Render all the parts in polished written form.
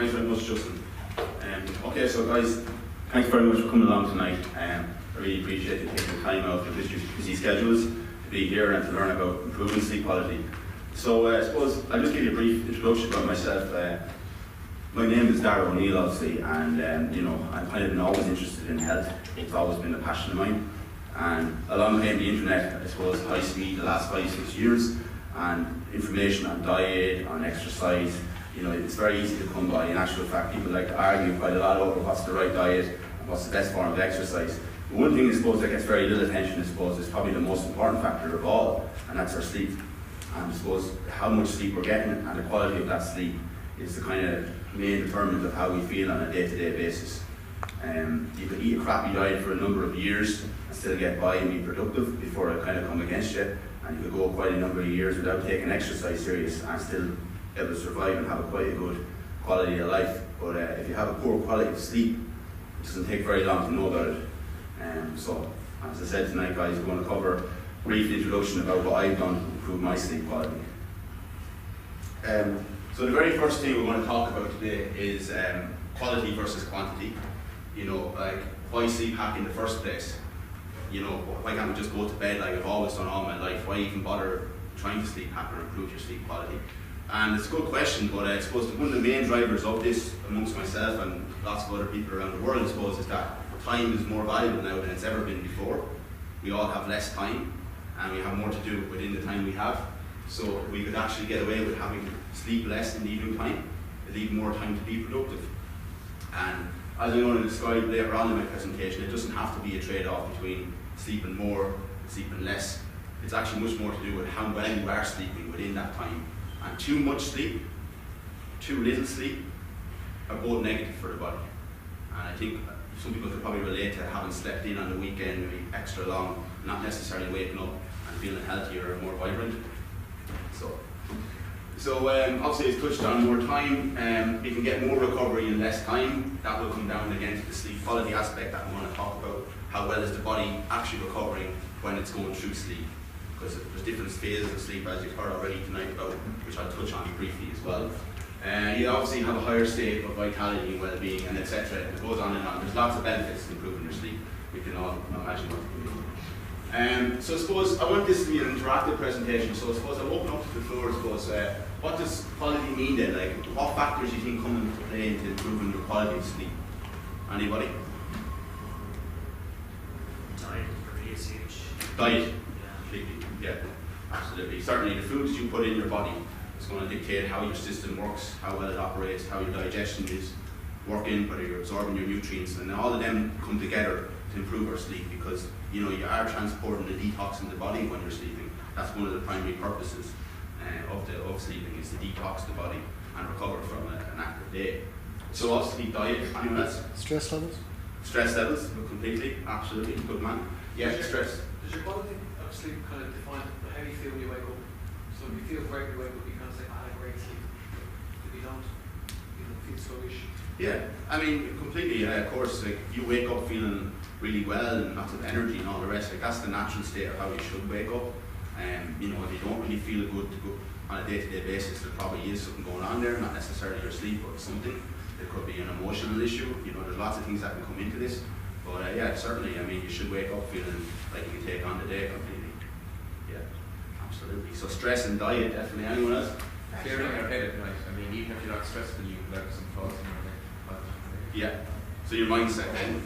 Thanks very much, Justin. Okay, so guys, thanks very much for coming along tonight. I really appreciate you taking the time out of your busy schedules to be here and to learn about improving sleep quality. So I suppose I'll just give you a brief introduction about myself. My name is Darragh O'Neill, obviously, and I've kind of been always interested in health. It's always been a passion of mine. And along came the internet, I suppose, high speed the last 5-6 years, and information on diet, on exercise. It's very easy to come by. In actual fact, people like to argue quite a lot over what's the right diet and what's the best form of exercise. But one thing I suppose that gets very little attention, I suppose, is probably the most important factor of all, and that's our sleep. And I suppose how much sleep we're getting and the quality of that sleep is the kind of main determinant of how we feel on a day-to-day basis. You could eat a crappy diet for a number of years and still get by and be productive before it kind of come against you, and you could go quite a number of years without taking exercise serious and still able to survive and have quite a good quality of life. But if you have a poor quality of sleep, it doesn't take very long to know about it. So, as I said tonight, guys, we're going to cover a brief introduction about what I've done to improve my sleep quality. So the very first thing we're going to talk about today is quality versus quantity. Like, why sleep hack in the first place? Why can't we just go to bed like I've always done all my life? Why even bother trying to sleep hack or improve your sleep quality? And it's a good question, but I suppose one of the main drivers of this amongst myself and lots of other people around the world, I suppose, is that time is more valuable now than it's ever been before. We all have less time, and we have more to do within the time we have. So we could actually get away with having sleep less in the evening time, leave more time to be productive. And as I'm going to describe later on in my presentation, it doesn't have to be a trade-off between sleeping more and sleeping less. It's actually much more to do with how well you are sleeping within that time. And too much sleep, too little sleep, are both negative for the body. And I think some people could probably relate to having slept in on the weekend, maybe extra long, not necessarily waking up and feeling healthier or more vibrant. So obviously it's touched on more time. You can get more recovery in less time. That will come down again to the sleep quality aspect that I want to talk about. How well is the body actually recovering when it's going through sleep? Because there's different phases of sleep, as you've heard already tonight about, which I'll touch on briefly as well. You obviously have a higher state of vitality and well-being, and etc. It goes on and on. There's lots of benefits to improving your sleep. We can all imagine what it can be. So I suppose I want this to be an interactive presentation. So I suppose I'll open up to the floor. I suppose what does quality mean then? Like, what factors do you think come into play into improving your quality of sleep? Anybody? Diet is huge. Diet. Yeah, absolutely. Certainly the foods you put in your body is going to dictate how your system works, how well it operates, how your digestion is working, whether you're absorbing your nutrients, and all of them come together to improve our sleep, because you are transporting the detox in the body when you're sleeping. That's one of the primary purposes of sleeping, is to detox the body and recover from an active day. So obviously diet, anyone else? Stress levels? Stress levels, completely, absolutely, good man. Yeah, stress. Does your quality of sleep kind of define how you feel when you wake up? So if you feel great when you wake up, you kind of say, I had a great sleep. If you don't, you don't feel sluggish. Yeah, I mean, completely, of course, like, if you wake up feeling really well and lots of energy and all the rest, like, that's the natural state of how you should wake up. If you don't really feel good to go on a day-to-day basis, there probably is something going on there, not necessarily your sleep, but something. There could be an emotional issue, there's lots of things that can come into this. But yeah, certainly, I mean, you should wake up feeling like you can take on the day completely. Yeah, absolutely. So stress and diet, definitely. Anyone else? Clearing your head at night. I mean, even if you're not stressed, then you can have some thoughts in your head. Yeah. So your mindset then?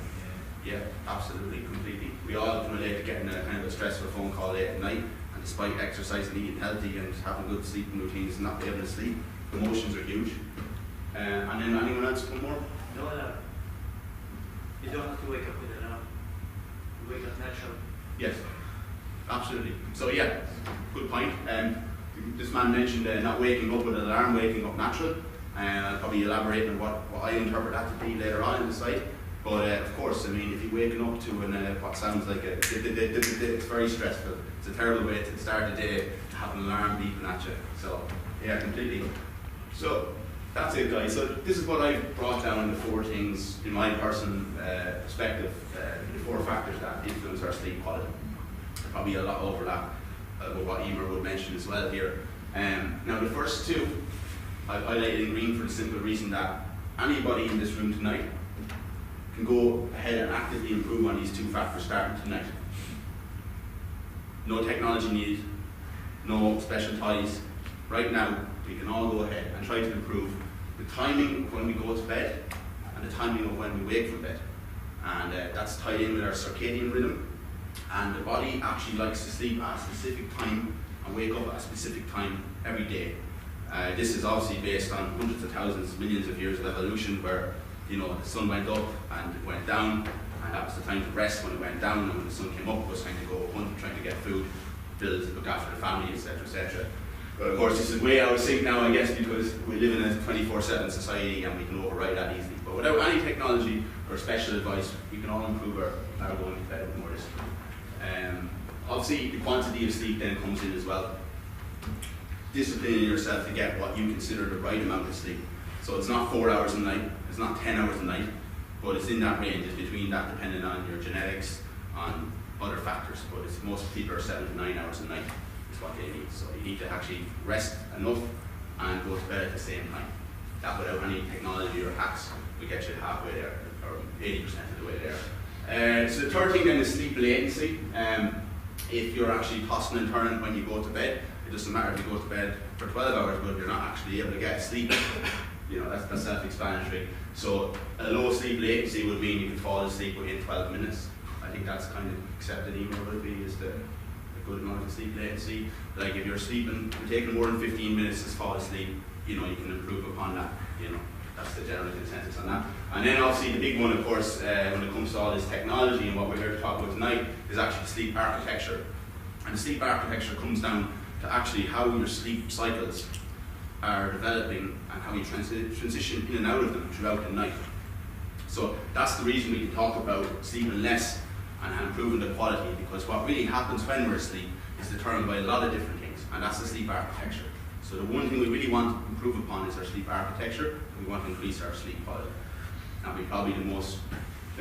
Yeah, absolutely, completely. We all can relate to getting a kind of a stressful phone call late at night, and despite exercising, eating healthy, and having good sleeping routines, and not being able to sleep, emotions are huge. And then anyone else? One more? No alarm. You don't have to wake up with an alarm. You wake up natural. Yes, absolutely. So yeah, good point. This man mentioned not waking up with an alarm, waking up natural. I'll probably elaborate on what I interpret that to be later on in the slide. But of course, I mean, if you're waking up to what sounds like it's very stressful. It's a terrible way to start the day, to have an alarm beeping at you. So yeah, completely. So that's it, guys. So this is what I've brought down, the 4 things in my personal perspective, the 4 factors that influence our sleep quality. Probably a lot of overlap with what Emer would mention as well here. Now the first 2, I've highlighted in green for the simple reason that anybody in this room tonight can go ahead and actively improve on these two factors starting tonight. No technology needed, no special ties. Right now, we can all go ahead and try to improve the timing of when we go to bed and the timing of when we wake from bed. And that's tied in with our circadian rhythm. And the body actually likes to sleep at a specific time and wake up at a specific time every day. This is obviously based on hundreds of thousands, millions of years of evolution, where the sun went up and it went down, and that was the time to rest when it went down, and when the sun came up it was time to go hunt, trying to get food, build, look after the family, etc., etc. But of course this is way out of sync now, I guess, because we live in a 24/7 society and we can override that easily. But without any technology or special advice, we can all improve our going to bed with more discipline. Obviously the quantity of sleep then comes in as well. Disciplining yourself to get what you consider the right amount of sleep. So it's not 4 hours a night, it's not 10 hours a night, but it's in that range. It's between that, depending on your genetics, on other factors. But most people are 7 to 9 hours a night is what they need. So you need to actually rest enough and go to bed at the same time. That, without any technology or hacks, will get you halfway there, or 80% of the way there. So the third thing then is sleep latency. If you're actually tossing and turning when you go to bed, it doesn't matter if you go to bed for 12 hours, but you're not actually able to get sleep. That's self-explanatory. So a low sleep latency would mean you can fall asleep within 12 minutes. I think that's kind of accepted email would be is the good amount of sleep latency. Like if you're taking more than 15 minutes to fall asleep, you can improve upon that. That's the general consensus on that. And then obviously the big one, of course, when it comes to all this technology and what we're here to talk about tonight, is actually sleep architecture. And the sleep architecture comes down to actually how your sleep cycles are developing and how you transition in and out of them throughout the night. So that's the reason we can talk about sleeping less and improving the quality, because what really happens when we're asleep is determined by a lot of different things, and that's the sleep architecture. So the one thing we really want to improve upon is our sleep architecture. We want to increase our sleep quality. That'll be probably the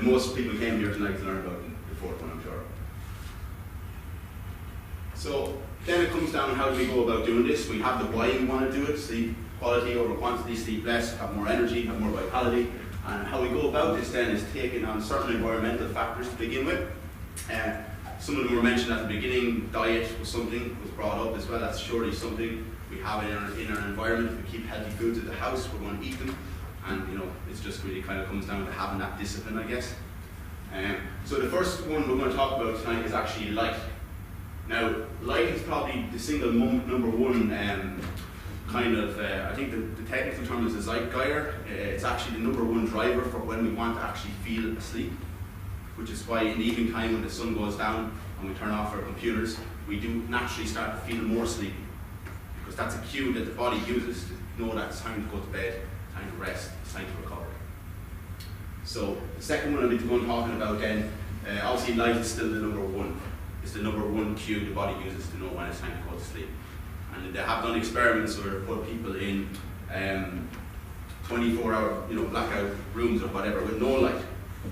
most people came here tonight to learn about the fourth one, I'm sure. So then it comes down to how do we go about doing this. We have the why we want to do it: sleep quality over quantity, sleep less, have more energy, have more vitality. And how we go about this then is taking on certain environmental factors to begin with. Some of them were mentioned at the beginning. Diet was brought up as well. That's surely something we have in our environment. If we keep healthy foods at the house, we're going to eat them. And it's just really kind of comes down to having that discipline, I guess. So the first one we're going to talk about tonight is actually light. Now, light is probably the single number one I think the technical term is a Zeitgeist. It's actually the number one driver for when we want to actually feel asleep, which is why in the evening time when the sun goes down and we turn off our computers, we do naturally start to feel more sleepy, because that's a cue that the body uses to know that it's time to go to bed, time to rest, it's time to recover. So the second one I'll be talking about then, obviously light is still the number one. It's the number one cue the body uses to know when it's time to go to sleep. And they have done experiments where they put people in 24-hour blackout rooms or whatever with no light,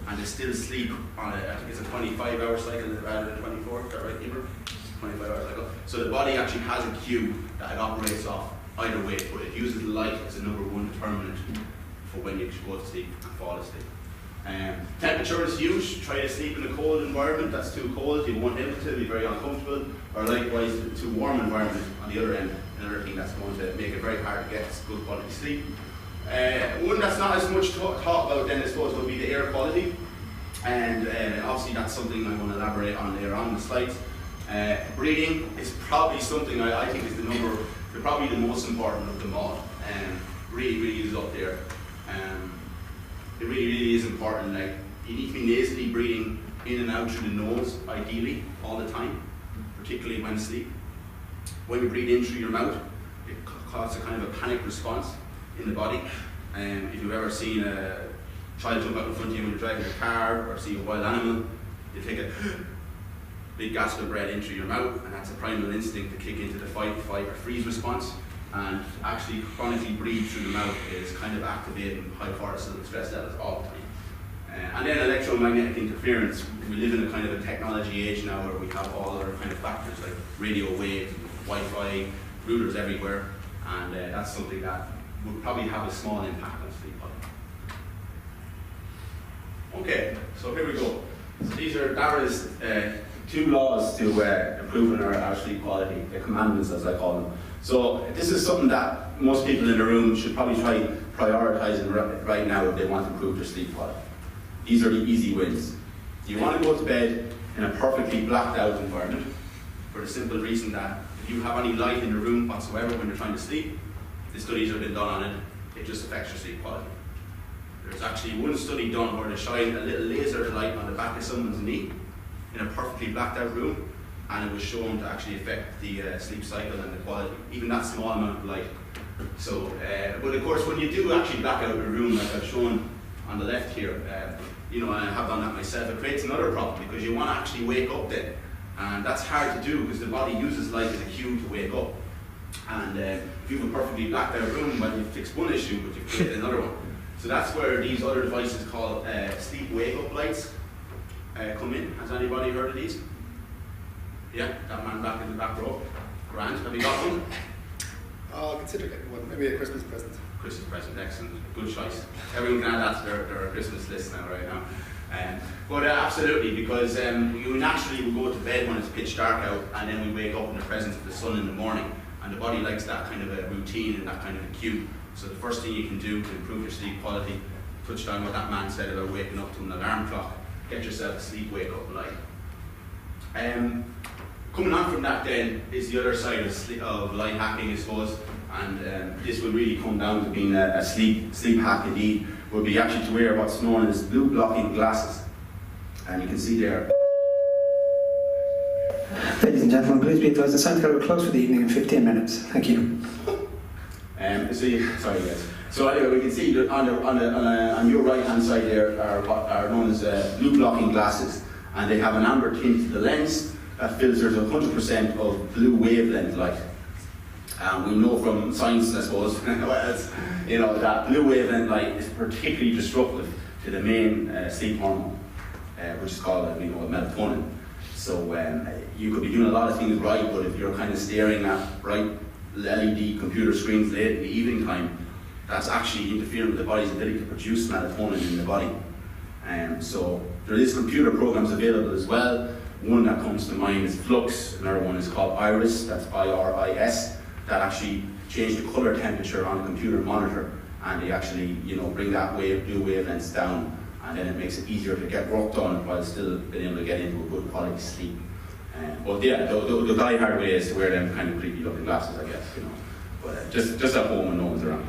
and they still sleep on I think it's a 25-hour cycle rather than 24, is that right, Emer? 25-hour cycle. So the body actually has a cue that it operates off either way, but it uses light as the number one determinant for when you should go to sleep and fall asleep. Temperature is huge. Try to sleep in a cold environment. That's too cold, you won't be able to, be very uncomfortable. Or likewise, a too warm environment on the other end, another thing that's going to make it very hard to get good quality sleep. One that's not as much talked about then, I suppose, would be the air quality. And obviously that's something I'm going to elaborate on later on in the slides. Breathing is probably something I think is probably the most important of them all. Really is up there. It really is important. Like, you need to be nasally breathing in and out through the nose, ideally, all the time, particularly when asleep. When you breathe in through your mouth, it causes a kind of a panic response in the body. If you've ever seen a child jump out in front of you when you're driving a car, or see a wild animal, you take a big gasp of breath in through your mouth, and that's a primal instinct to kick into the fight, or freeze response. And actually chronically breathe through the mouth is kind of activating high cortisol stress levels all the time. And then electromagnetic interference. We live in a kind of a technology age now where we have all other kind of factors like radio waves, Wi-Fi, routers everywhere, and that's something that would probably have a small impact on sleep quality. Okay, so here we go. So these are Darragh's 2 laws to improving our sleep quality, the commandments as I call them. So this is something that most people in the room should probably try prioritising right now if they want to improve their sleep quality. These are the easy wins. You want to go to bed in a perfectly blacked out environment for the simple reason that if you have any light in the room whatsoever when you're trying to sleep, the studies have been done on it, it just affects your sleep quality. There's actually one study done where they shine a little laser light on the back of someone's knee in a perfectly blacked out room, and it was shown to actually affect the sleep cycle and the quality, even that small amount of light. So, but of course when you do actually black out a room like I've shown on the left here, and I have done that myself, it creates another problem because you want to actually wake up then. And that's hard to do because the body uses light as a cue to wake up. And if you have a perfectly blacked out room, well, you've fixed one issue, but you've created another one. So that's where these other devices called sleep wake-up lights come in. Has anybody heard of these? Yeah, that man back in the back row. Grant, have you got one? I'll consider getting one, maybe a Christmas present. Christmas present, excellent. Good choice. Everyone can add that to their Christmas list now, right now. But absolutely, because you naturally will go to bed when it's pitch dark out, and then we wake up in the presence of the sun in the morning, and the body likes that kind of a routine and that kind of a cue. So the first thing you can do to improve your sleep quality, touched on what that man said about waking up to an alarm clock, get yourself a sleep wake-up light. Coming on from that then is the other side of light hacking, I suppose, and this will really come down to being a sleep hack indeed, would be actually to wear what's known as blue blocking glasses. And you can see there. Ladies and gentlemen, please be advised the sound will close for the evening in 15 minutes. Thank you. Sorry guys. So anyway, we can see that on your right hand side there are what are known as blue blocking glasses, and they have an amber tint to the lens that filters 100% of blue wavelength light. We know from science, I suppose, that blue wavelength light is particularly disruptive to the main sleep hormone, which is called melatonin. So you could be doing a lot of things right, but if you're kind of staring at bright LED computer screens late in the evening time, that's actually interfering with the body's ability to produce melatonin in the body. So there is computer programs available as well. One that comes to mind is Flux, another one is called Iris, that's IRIS, that actually change the colour temperature on the computer monitor, and they actually bring that blue wavelengths down, and then it makes it easier to get work done while still being able to get into a good quality sleep. But yeah, the die-hard way is to wear them kind of creepy looking glasses, I guess, But just at home when no one's around.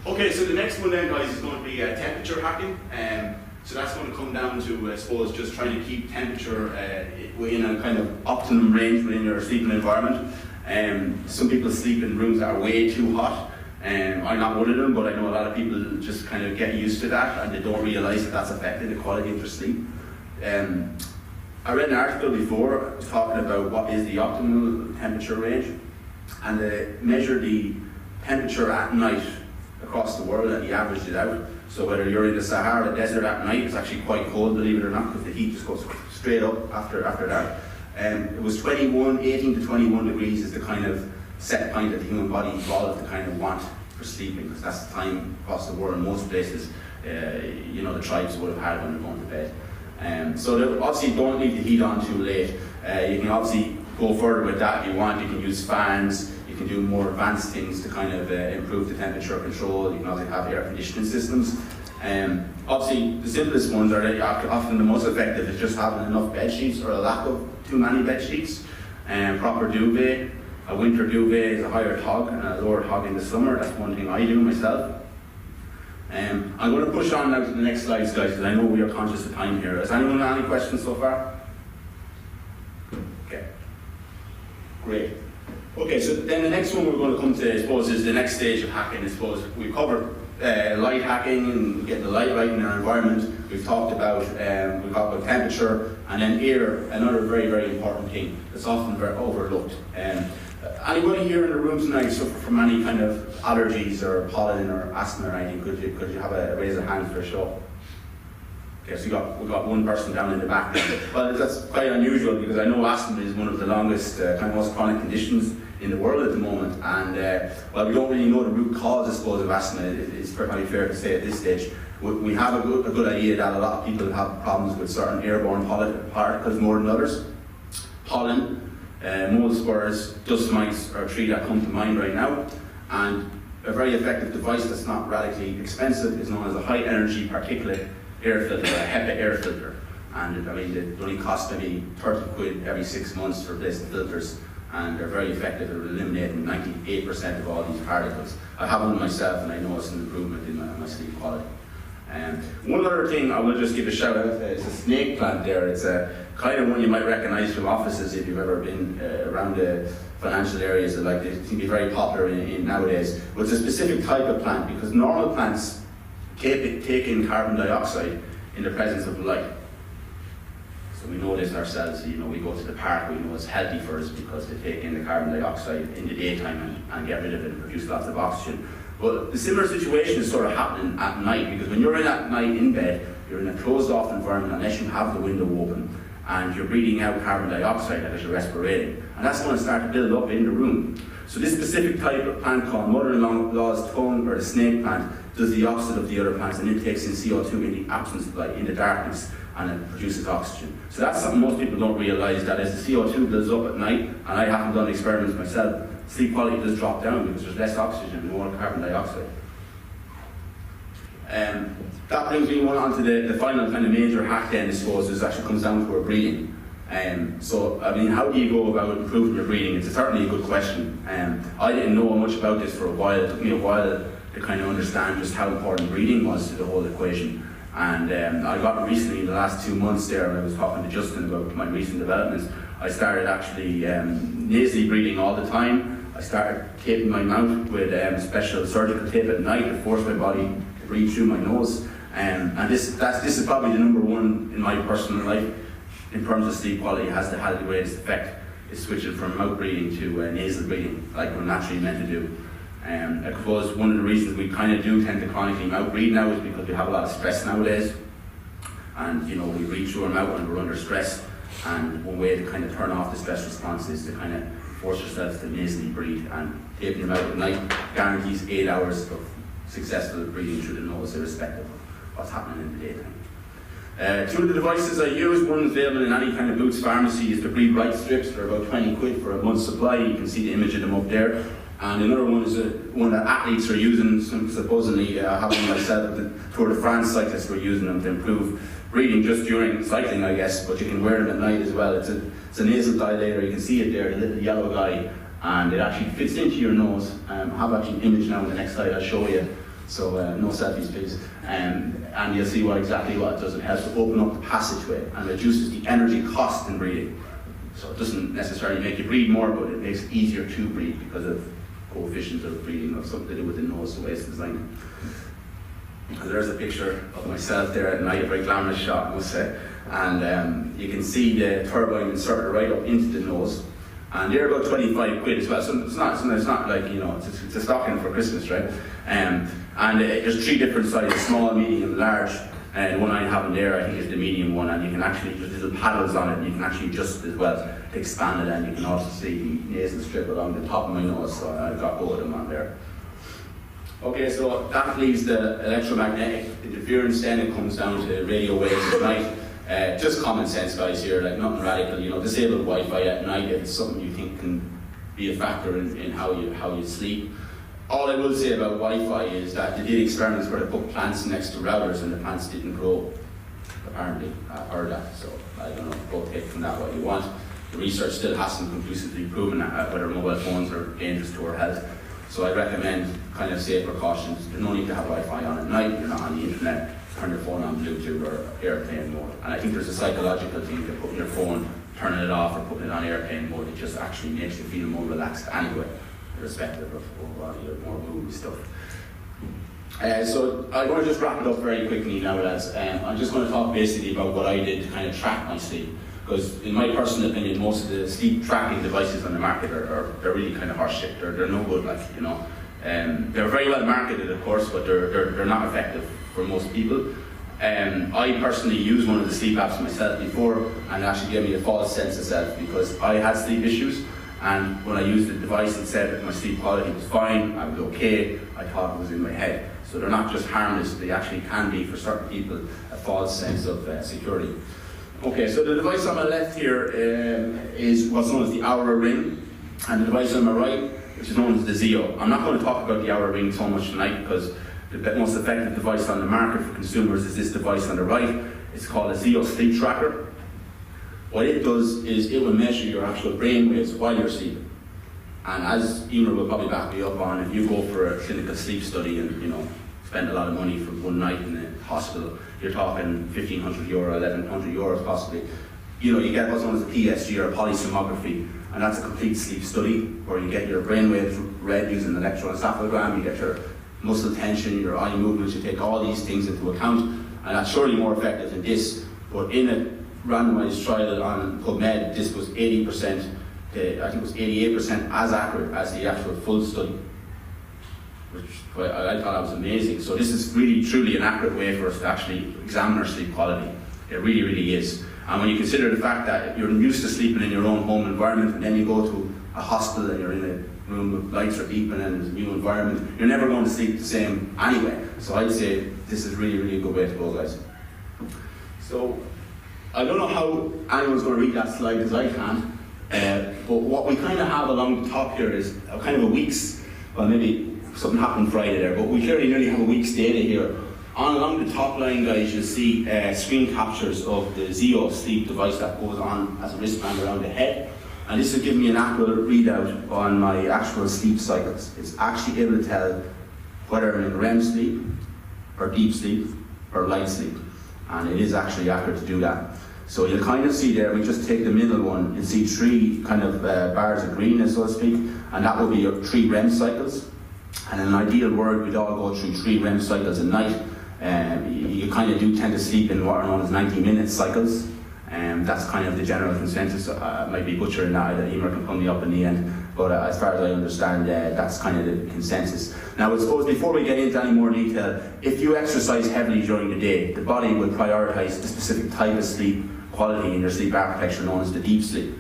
Okay, so the next one then, guys, is going to be temperature hacking. So that's going to come down to, I suppose, just trying to keep temperature in a kind of optimum range within your sleeping environment. Some people sleep in rooms that are way too hot. I'm not one of them, but I know a lot of people just kind of get used to that and they don't realise that that's affecting the quality of their sleep. I read an article before talking about what is the optimal temperature range, and they measure the temperature at night across the world and they averaged it out. So whether you're in the Sahara Desert at night, it's actually quite cold, believe it or not, because the heat just goes straight up after that. It was 18 to 21 degrees is the kind of set point that the human body evolved to kind of want for sleeping, because that's the time across the world, most places, the tribes would have had when they're going to bed. So obviously don't leave the heat on too late. You can obviously go further with that if you want. You can use fans, you can do more advanced things to kind of improve the temperature control. You can also have air conditioning systems. Obviously the simplest ones are often the most effective is just having enough bed sheets or a lack of too many bed sheets. Proper duvet. A winter duvet is a higher tog and a lower tog in the summer. That's one thing I do myself. I'm going to push on now to the next slides, guys, because I know we are conscious of time here. Has anyone had any questions so far? Okay. Great. Okay, so then the next one we're going to come to, I suppose, is the next stage of hacking. I suppose we've covered light hacking and getting the light right in our environment. We've talked about temperature, and then air, another very, very important thing that's often very overlooked. Anybody here in the room tonight suffer from any kind of allergies or pollen or asthma or anything? Could you have raise a hand for a show? Okay, so we've got one person down in the back. Well, that's quite unusual because I know asthma is one of the longest, kind of most chronic conditions in the world at the moment. And while we don't really know the root cause, I suppose, of asthma, it's probably fair to say at this stage, we have a good idea that a lot of people have problems with certain airborne particles more than others. Pollen, mold spores, dust mites are three that come to mind right now. And a very effective device that's not radically expensive is known as a high energy particulate air filter, a HEPA air filter. And I mean, it only costs maybe 30 quid every 6 months to replace the filters, and they're very effective at eliminating 98% of all these particles. I have one myself and I noticed an improvement in my sleep quality. One other thing I will just give a shout out, is a snake plant there. It's a kind of one you might recognise from offices if you've ever been around the financial areas that like they seem to be very popular in nowadays. But it's a specific type of plant because normal plants take in carbon dioxide in the presence of light. So we know this ourselves, you know, we go to the park, we know it's healthy for us because they take in the carbon dioxide in the daytime and get rid of it and produce lots of oxygen. But the similar situation is sort of happening at night, because when you're in at night in bed, you're in a closed off environment unless you have the window open, and you're breathing out carbon dioxide as you're respirating. And that's going to start to build up in the room. So this specific type of plant called mother-in-law's tongue, or the snake plant, does the opposite of the other plants, and it takes in CO2 in the absence of light, in the darkness, and it produces oxygen. So that's something most people don't realise, that as the CO2 builds up at night, and I haven't done experiments myself, sleep quality does drop down because there's less oxygen and more carbon dioxide. That brings me on to the final kind of major hack then, I suppose, is actually comes down to our breathing. So, I mean, how do you go about improving your breathing? It's certainly a good question. I didn't know much about this for a while. It took me a while to kind of understand just how important breathing was to the whole equation. And I got recently, in the last 2 months there, when I was talking to Justin about my recent developments, I started actually nasally breathing all the time. I started taping my mouth with special surgical tape at night to force my body to breathe through my nose. And this is probably the number one in my personal life in terms of sleep quality. It has the greatest effect. Is switching from mouth breathing to nasal breathing, like we're naturally meant to do. I suppose one of the reasons we kind of do tend to chronically mouth breathe now is because we have a lot of stress nowadays. And you know, we breathe through our mouth when we're under stress. And one way to kind of turn off the stress response is to kind of force yourself to nasally breathe, and taping your mouth at night guarantees 8 hours of successful breathing through the nose, irrespective of what's happening in the daytime. Two of the devices I use, one available in any kind of Boots pharmacy, is the Breathe Right strips. They're about 20 quid for a month's supply. You can see the image of them up there. And another one is one that athletes are using. Supposedly, I have one myself. The Tour de France cyclists were using them to improve breathing just during cycling, I guess, but you can wear them at night as well. It's a nasal dilator. You can see it there, the little yellow guy, and it actually fits into your nose. I have actually an image now on the next slide I'll show you. So no selfies, please. And you'll see exactly what it does. It helps to open up the passageway and reduces the energy cost in breathing. So it doesn't necessarily make you breathe more, but it makes it easier to breathe because of coefficients of breathing or something to do with the nose, the way it's designed. So there's a picture of myself there at night, a very glamorous shot, I must say. And you can see the turbine inserted right up into the nose. And they're about 25 quid as well. So it's not like, you know, it's a stocking for Christmas, right? And there's 3 different sizes, small, medium, large. And the one I have in there, I think, is the medium one. And you can actually, there's little paddles on it, and you can actually adjust it as well to expand it. And you can also see the nasal strip along the top of my nose. So I've got both of them on there. Okay, so that leaves the electromagnetic interference. Then it comes down to radio waves at night. Just common sense, guys, here, like nothing radical. You know, disable Wi-Fi at night if it's something you think can be a factor in how you sleep. All I will say about Wi-Fi is that they did experiments where they put plants next to routers and the plants didn't grow. Apparently, I've heard that. So I don't know. Go take from that what you want. The research still hasn't conclusively proven whether mobile phones are dangerous to our health. So I recommend kind of safe precautions. There's no need to have Wi-Fi on at night. You're not on the internet. Turn your phone on Bluetooth or airplane mode. And I think there's a psychological thing to putting your phone, turning it off or putting it on airplane mode. It just actually makes you feel more relaxed anyway, irrespective of all your more moody stuff. So I'm going to just wrap it up very quickly now, lads. I'm just going to talk basically about what I did to kind of track my sleep. Because in my personal opinion, most of the sleep tracking devices on the market they're really kind of horseshit. They're no good, like, you know. They're very well marketed, of course, but they're not effective for most people. I personally used one of the sleep apps myself before, and it actually gave me a false sense of self because I had sleep issues, And when I used the device, it said that my sleep quality was fine, I was okay, I thought it was in my head. So they're not just harmless, they actually can be, for certain people, a false sense of security. Okay, so the device on my left here is what's known as the Oura Ring, and the device on my right, which is known as the Zeo. I'm not going to talk about the Oura Ring so much tonight because the most effective device on the market for consumers is this device on the right. It's called a Zeo Sleep Tracker. What it does is it will measure your actual brain waves while you're sleeping. And as Emer will probably back me up on, if you go for a clinical sleep study and spend a lot of money for one night in a hospital, you're talking €1,500, €1,100 possibly. You get what's known as a PSG or a polysomnography, and that's a complete sleep study where you get your brain waves read using an electroencephalogram, you get your muscle tension, your eye movements, you take all these things into account, and that's surely more effective than this. But in a randomized trial on PubMed, this was 80%, I think it was 88% as accurate as the actual full study, which I thought that was amazing. So this is really truly an accurate way for us to actually examine our sleep quality. It really, really is. And when you consider the fact that you're used to sleeping in your own home environment, and then you go to a hospital and you're in a room with lights are beeping and it's a new environment, you're never going to sleep the same anyway. So I'd say this is really, really a good way to go, guys. So I don't know how anyone's going to read that slide as I can, but what we kind of have along the top here is kind of a week's, well, maybe something happened Friday there, but we clearly nearly have a week's data here. Along the top line, guys, you'll see screen captures of the Zeo sleep device that goes on as a wristband around the head. And this will give me an accurate readout on my actual sleep cycles. It's actually able to tell whether I'm in REM sleep, or deep sleep, or light sleep. And it is actually accurate to do that. So you'll kind of see there, we just take the middle one, you'll see three kind of bars of green, so to speak, and that will be your 3 REM cycles. And in an ideal world, we'd all go through 3 REM cycles a night. You kind of do tend to sleep in what are known as 90-minute cycles. That's kind of the general consensus. I might be butchering that, Emer can pull me up in the end, but as far as I understand, that's kind of the consensus. Now I suppose before we get into any more detail, if you exercise heavily during the day, the body will prioritise the specific type of sleep quality in your sleep architecture known as the deep sleep.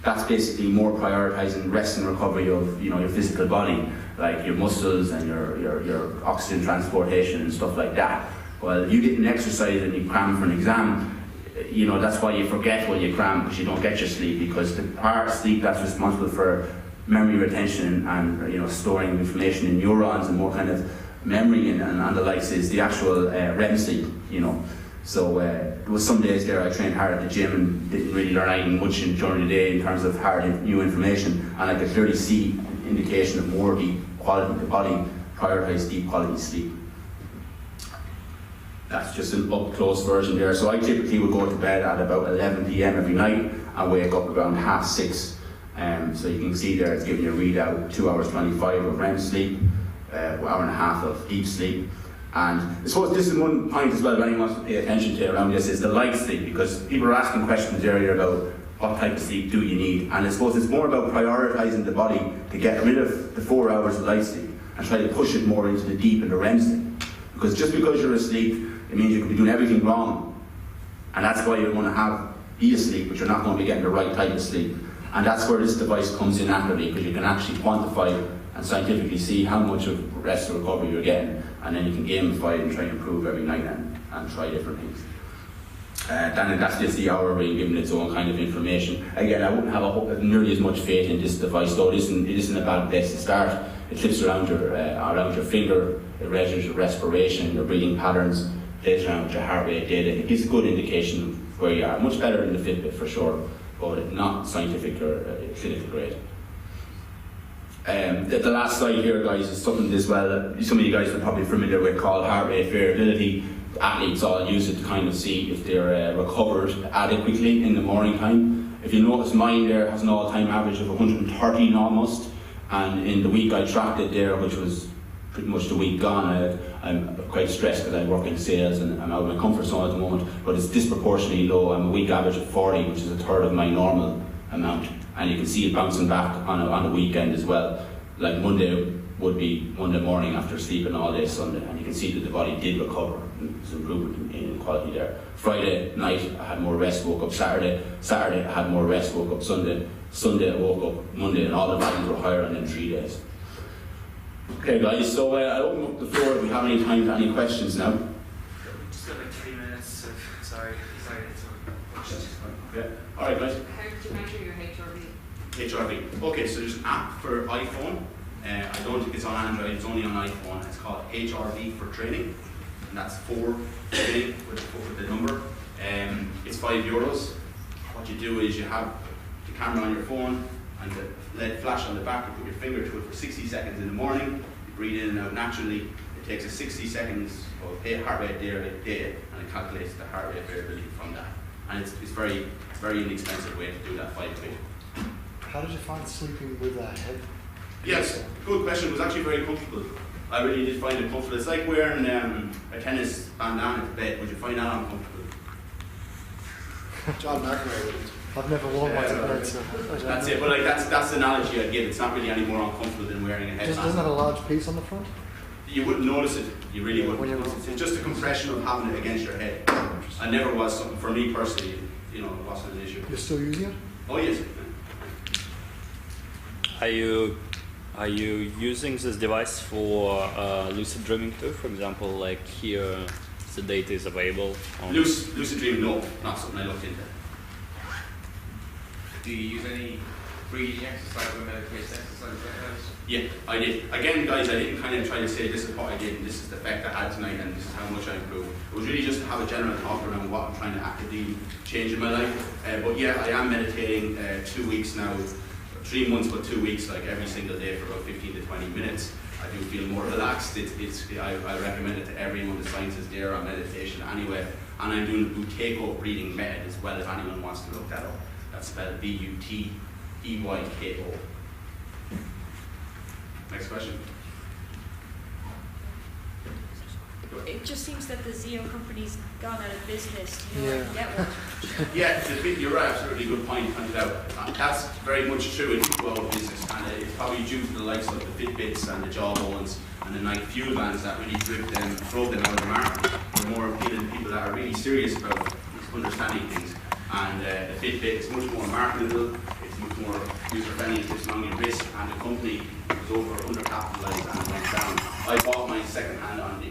That's basically more prioritising rest and recovery of your physical body, like your muscles and your oxygen transportation and stuff like that. Well, if you didn't exercise and you cram for an exam, that's why you forget when you cram, because you don't get your sleep, because the part of sleep that's responsible for memory retention and storing information in neurons and more kind of memory and the likes is the actual REM sleep. So there was some days there I trained hard at the gym and didn't really learn anything much during the day in terms of new information, and I could clearly see an indication of more deep quality. The body prioritised deep quality sleep. That's just an up-close version there. So I typically would go to bed at about 11 p.m. every night and wake up around 6:30. So you can see there it's giving you a readout 2 hours 25 of REM sleep, 1.5 hours of deep sleep. And I suppose this is one point as well that anyone wants to pay attention to around this is the light sleep, because people are asking questions earlier about what type of sleep do you need, and I suppose it's more about prioritising the body to get rid of the 4 hours of light sleep and try to push it more into the deep and the REM sleep. Because just because you're asleep, it means you could be doing everything wrong, and that's why you're going to be asleep, but you're not going to be getting the right type of sleep. And that's where this device comes in accurately, because you can actually quantify and scientifically see how much of rest or recovery you're getting, and then you can gamify it and try and improve every night and try different things. That's just the Oura Ring giving its own kind of information. Again, I wouldn't have nearly as much faith in this device, though it isn't a bad place to start. It flips around your finger, it measures your respiration, your breathing patterns, plays around with your heart rate data. It gives a good indication of where you are. Much better than the Fitbit for sure, but not scientific or clinical grade. The last slide here, guys, is something as well some of you guys are probably familiar with, called heart rate variability. Athletes all use it to kind of see if they're recovered adequately in the morning time. If you notice, mine there has an all-time average of 113 almost, and in the week I tracked it there, which was pretty much the week gone, I'm quite stressed because I work in sales and I'm out of my comfort zone at the moment, but it's disproportionately low. I'm a week average of 40, which is a third of my normal amount, and you can see it bouncing back on a weekend as well. Like Monday would be Monday morning after sleeping all day Sunday, and you can see that the body did recover. There's improvement in quality there. Friday night I had more rest, woke up Saturday. Saturday I had more rest, woke up Sunday. Sunday I woke up, Monday, and all the values were higher than in 3 days. Okay guys, so I open up the floor if we have any time for any questions now. Just got like 3 minutes. Sorry, it's Yeah. Alright guys. How did you measure your HRV? HRV. Okay, so there's an app for iPhone. I don't think it's on Android, it's only on iPhone. It's called HRV for training. And that's for training with the number. It's €5. What you do is you have the camera on your phone and the LED flash on the back. You put your finger to it for 60 seconds in the morning. You breathe in and out naturally. It takes a 60 seconds of heart rate data and it calculates the heart rate variability from that. And it's very inexpensive way to do that, £5. How did you find sleeping with a head? Yes, good question. It was actually very comfortable. I really did find it comfortable. It's like wearing a tennis bandana to bed. Would you find that uncomfortable? John McEnroe wouldn't. I've never worn one to bed, so I don't That's know. it. But like that's the analogy I'd give. It's not really any more uncomfortable than wearing a headband. Doesn't that a large piece on the front? You wouldn't notice it. You really When wouldn't. you're- It's just a compression of having it against your head. I never was something for me personally. You know, it wasn't an issue. You're still using it? Oh yes. Are you using this device for lucid dreaming too? For example, like here, the data is available on. Lucid dreaming, no, not something I looked into. Do you use any breathing exercise or meditation exercise like that? Yeah, I did. Again, guys, I didn't kind of try to say this is what I did and this is the effect I had tonight and this is how much I improved. It was really just to have a general talk around what I'm trying to actively change in my life. But yeah, I am meditating 2 weeks now, 3 months but 2 weeks, like every single day for about 15 to 20 minutes. I do feel more relaxed. I recommend it to everyone. The science is there on meditation anyway. And I'm doing the Buteyko breathing method as well if anyone wants to look that up. That's spelled Buteyko. Next question. It just seems that the Zeo company's gone out of business. You know, Yeah. get one. Yeah, you're right, absolutely good point pointed out. That's very much true in our business, and it's probably due to the likes of the Fitbits and the Jawbones and the Nike Fuel bands that really drove them out of the market. They're more appealing to people that are really serious about understanding things. And the Fitbit is much more marketable, it's much more user-friendly, it takes long in risk, and the company was over undercapitalized and it went down. I bought mine second hand on the